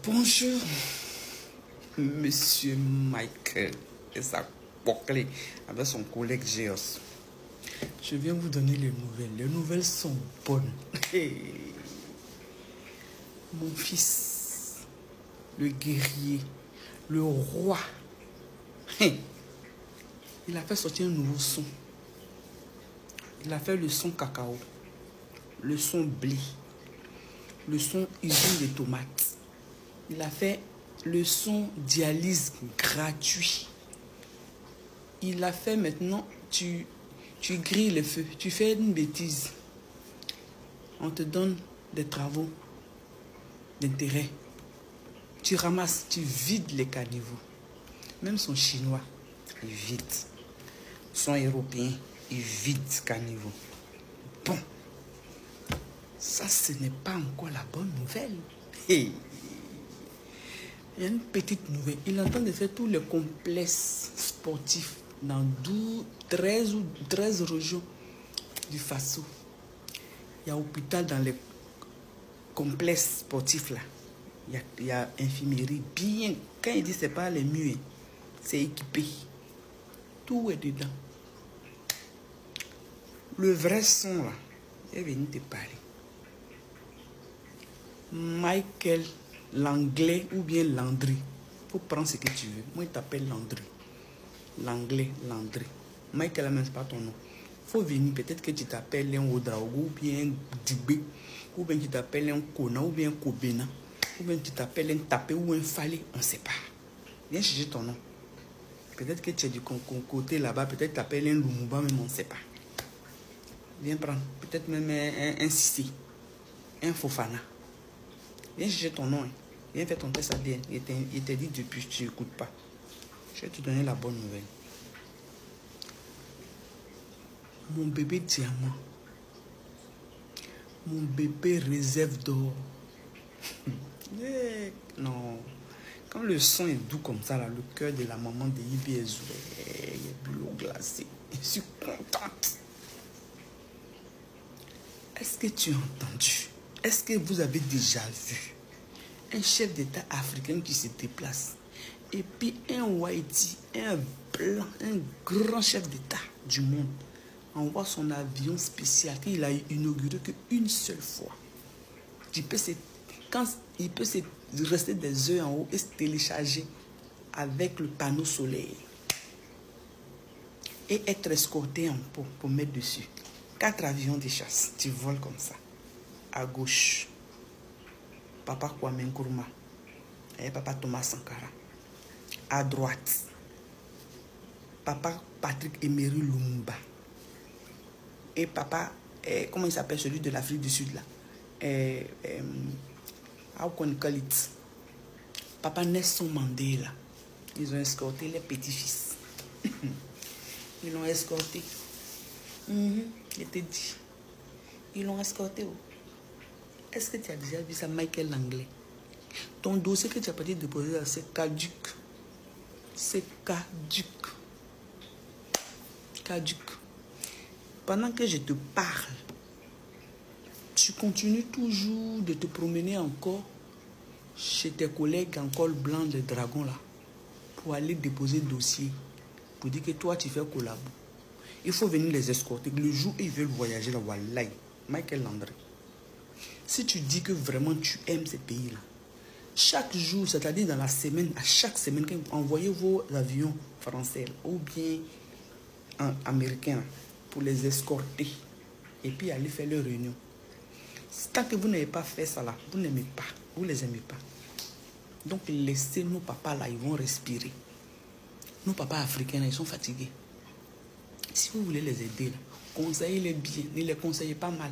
Bonjour, Monsieur Michael et sa bouclée avec son collègue Géos. Je viens vous donner les nouvelles. Les nouvelles sont bonnes. Hey. Mon fils, le guerrier, le roi, hey. Il a fait sortir un nouveau son. Il a fait le son cacao, le son blé, le son usine de tomates. Il a fait le son dialyse gratuit. Il a fait maintenant, tu grilles le feu, tu fais une bêtise. On te donne des travaux d'intérêt. Tu ramasses, tu vides les caniveaux. Même son chinois, il vide. Son européen, il vide caniveau. Bon, ça ce n'est pas encore la bonne nouvelle. Hey. Il y a une petite nouvelle. Il est en train de faire tous les complexes sportifs dans 13 ou 13 régions du Faso. Il y a hôpital dans les complexes sportifs là. Il y a infirmerie bien. Quand il dit c'est pas les murs, c'est équipé. Tout est dedans. Le vrai son là, il est venu te parler. Michael l'anglais ou bien Landry. Il faut prendre ce que tu veux. Moi, il t'appelle Landry. L'anglais, Landry. Michael, même, c'est pas ton nom. Il faut venir. Peut-être que tu t'appelles un Oudraogo ou bien un Dibé. Ou bien tu t'appelles un Kona ou bien un Kobena. Ou bien tu t'appelles un Tapé ou un Falé. On ne sait pas. Viens chercher ton nom. Peut-être que tu es du côté là-bas. Peut-être tu t'appelles un Lumumba, même on ne sait pas. Viens prendre. Peut-être même un Sissi. Un Fofana. Viens chercher ton nom. Hein. Viens faire ton test ADN. Il t'a dit depuis, tu n'écoutes pas. Je vais te donner la bonne nouvelle. Mon bébé diamant. Mon bébé réserve d'or. Yeah. Non. Quand le son est doux comme ça, là, le cœur de la maman de Ibi est ouvert. Il y a de l'eau glacée. Je suis contente. Est-ce que tu as entendu? Est-ce que vous avez déjà vu un chef d'État africain qui se déplace et puis un Whitey, un blanc, un grand chef d'État du monde envoie son avion spécial qu'il a inauguré qu'une seule fois. Quand il peut rester des heures en haut et se télécharger avec le panneau solaire et être escorté en pot pour mettre dessus. 4 avions de chasse, tu voles comme ça. À gauche, Papa Kwame Nkrumah et Papa Thomas Sankara. À droite, Papa Patrick Emery Lumumba. Et Papa, comment il s'appelle celui de l'Afrique du Sud là? Papa Nelson Mandela. Ils ont escorté les petits-fils. Ils l'ont escorté. Je te dis. Ils l'ont escorté. Est-ce que tu as déjà vu ça, Michael Langlais? Ton dossier que tu as pas dit déposer là, c'est caduc. C'est caduc. Caduc. Pendant que je te parle, tu continues toujours de te promener encore chez tes collègues en col blanc de dragon là, pour aller déposer le dossier, pour dire que toi tu fais collabo. Il faut venir les escorter. Le jour où ils veulent voyager là, wallahi, Michael Landry. Si tu dis que vraiment tu aimes ces pays-là, chaque jour, c'est-à-dire dans la semaine, à chaque semaine, quand vous envoyez vos avions français ou bien américains pour les escorter et puis aller faire leur réunion. Tant que vous n'avez pas fait ça là, vous n'aimez pas, vous les aimez pas. Donc laissez nos papas là, ils vont respirer. Nos papas africains là, ils sont fatigués. Si vous voulez les aider là, conseillez-les bien, ne les conseillez pas mal.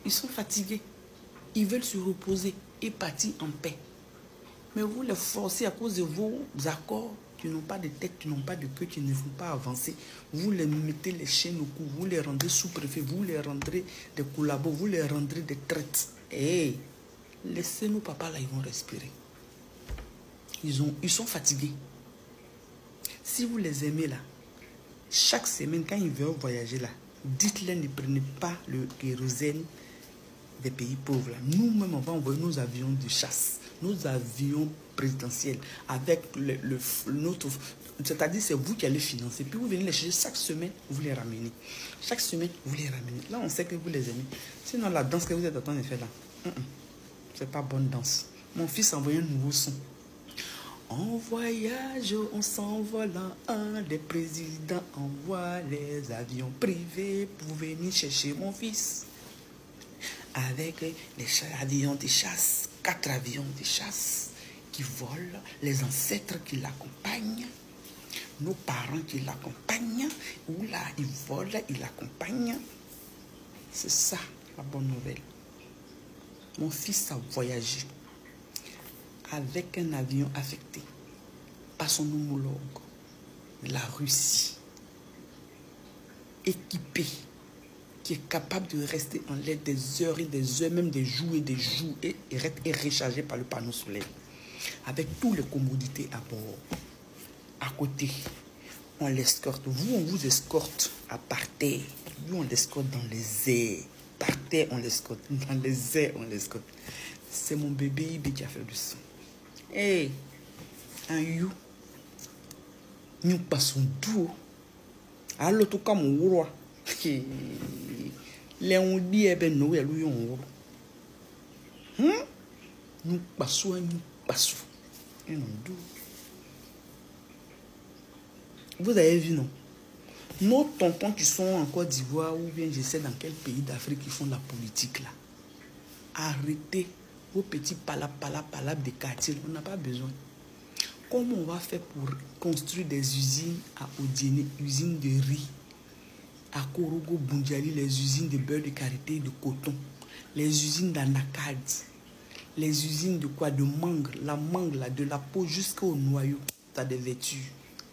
Ils sont fatigués. Ils veulent se reposer et partir en paix. Mais vous les forcez à cause de vos accords qui n'ont pas de tête, qui n'ont pas de queue, qui ne vont pas avancer. Vous les mettez les chaînes au cou, vous les rendez sous-préfets, vous les rendrez des collabos, vous les rendrez des traites. Hey, laissez nos papas là, ils vont respirer. Ils sont fatigués. Si vous les aimez là, chaque semaine, quand ils veulent voyager là, dites-leur ne prenez pas le kérosène des pays pauvres. Nous-mêmes, on va envoyer nos avions de chasse. nos avions présidentiels avec notre... C'est-à-dire, c'est vous qui allez financer. Puis vous venez les chercher chaque semaine, vous les ramenez. Chaque semaine, vous les ramenez. Là, on sait que vous les aimez. Sinon, la danse que vous êtes en train de faire là, c'est pas bonne danse. Mon fils a envoyé un nouveau son. En voyage, on s'envole un des présidents envoie les avions privés pour venir chercher mon fils. Avec les avions de chasse, 4 avions de chasse qui volent, les ancêtres qui l'accompagnent, nos parents qui l'accompagnent, ou là, ils volent, ils l'accompagnent. C'est ça, la bonne nouvelle. Mon fils a voyagé avec un avion affecté par son homologue, la Russie, équipé, qui est capable de rester en l'air des heures et des heures, même des jours, et rechargé par le panneau solaire. Avec toutes les commodités à bord. À côté, on l'escorte. Vous, on vous escorte à par terre. Nous, on l'escorte dans les airs. Par terre, on l'escorte. Dans les airs, on l'escorte. C'est mon bébé Ibi qui a fait le son. Hey, un you. Nous passons tout. Alors, tout comme mon roi. Les on dit, eh ben, nous, nous passons, nous passons. Vous avez vu, non? Nos tontons qui sont en Côte d'Ivoire ou bien je sais dans quel pays d'Afrique qui font la politique là. Arrêtez vos petits palabres des quartiers. On n'a pas besoin. Comment on va faire pour construire des usines à Odiene, usines de riz, à Korogo, Bundiali, les usines de beurre de karité, de coton, les usines d'anacade, les usines de quoi? De mangue, la mangue là, de la peau jusqu'au noyau, tu as des vêtures.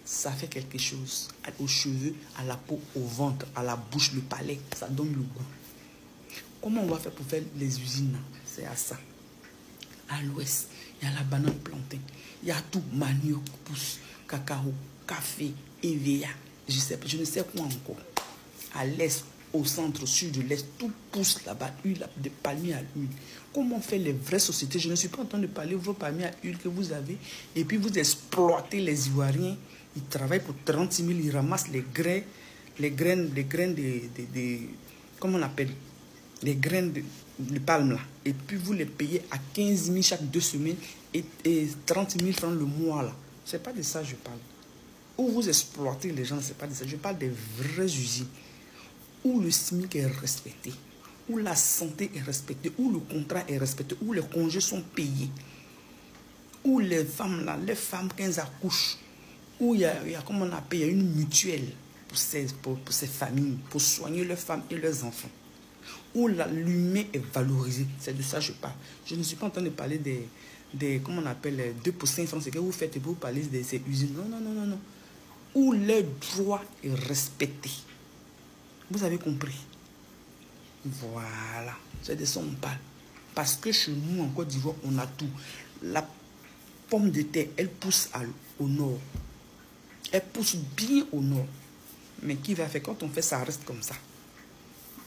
Ça fait quelque chose aux cheveux, à la peau, au ventre, à la bouche, le palais. Ça donne le goût. Comment on va faire pour faire les usines? C'est à ça. À l'ouest, il y a la banane plantain. Il y a tout. Manioc, pousse, cacao, café, EVA. Je ne sais quoi encore. À l'est, au centre, au sud de l'est, tout pousse là-bas. Huile de palmier à huile. Comment on fait les vraies sociétés? Je ne suis pas en train de parler de vos palmiers à huile que vous avez. Et puis vous exploitez les Ivoiriens. Ils travaillent pour 36 000, ils ramassent les graines de comment on appelle? Les graines de palme là. Et puis vous les payez à 15 000 chaque 2 semaines et 30 000 francs le mois là. C'est pas de ça que je parle. Où vous exploitez les gens, c'est pas de ça. Je parle des vraies usines. Où le SMIC est respecté. Où la santé est respectée. Où le contrat est respecté. Où les congés sont payés. Où les femmes là, les femmes quand elles accouchent. Où il y a comment on appelle, il y a une mutuelle pour ces familles, pour soigner leurs femmes et leurs enfants. Où l'humain est valorisé. C'est de ça que je parle. Je ne suis pas en train de parler des comment on appelle, 2 pour 5 francs, c'est que vous faites et vous parlez de ces usines. Non, non, non, non, non. Où le droit est respecté. Vous avez compris? Voilà. C'est de ça qu'on parle. Parce que chez nous, en Côte d'Ivoire, on a tout. La pomme de terre, elle pousse au nord. Elle pousse bien au nord. Mais qui va faire? Quand on fait ça, reste comme ça.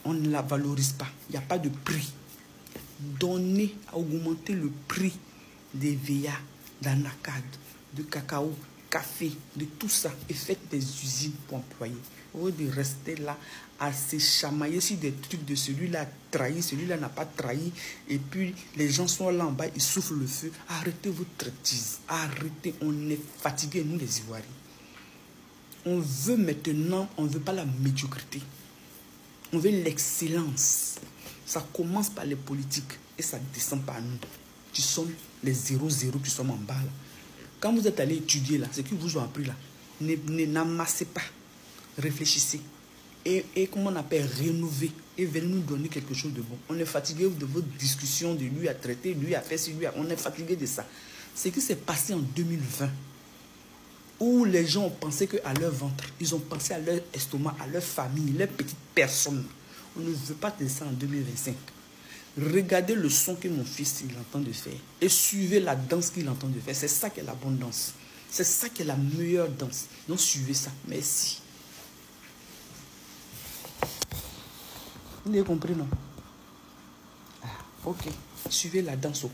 On ne la valorise pas. Il n'y a pas de prix. Donnez, augmenter le prix des VA, d'anacade, de cacao, café, de tout ça. Et faites des usines pour employer. Au lieu de rester là à se chamailler sur des trucs de celui-là a trahi, celui-là n'a pas trahi. Et puis les gens sont là en bas, ils soufflent le feu. Arrêtez votre traitise. Arrêtez. On est fatigués, nous les Ivoiriens. On veut maintenant, on ne veut pas la médiocrité. On veut l'excellence. Ça commence par les politiques et ça descend par nous. Qui sommes les 0-0 qui sommes en bas là. Quand vous êtes allé étudier là, ce qu'ils vous ont appris là, n'amassez pas. Réfléchissez. Et comment on appelle, rénover. Et venez nous donner quelque chose de bon. On est fatigué de votre discussion, de lui à traiter, lui à faire ci, lui à... On est fatigué de ça. Ce qui s'est passé en 2020. Où les gens ont pensé qu'à leur ventre, ils ont pensé à leur estomac, à leur famille, leur petite personne. On ne veut pas de ça en 2025. Regardez le son que mon fils il entend de faire et suivez la danse qu'il entend de faire. C'est ça qui est la bonne danse. C'est ça qui est la meilleure danse. Donc suivez ça. Merci. Vous avez compris, non? Ah, ok. Suivez la danse au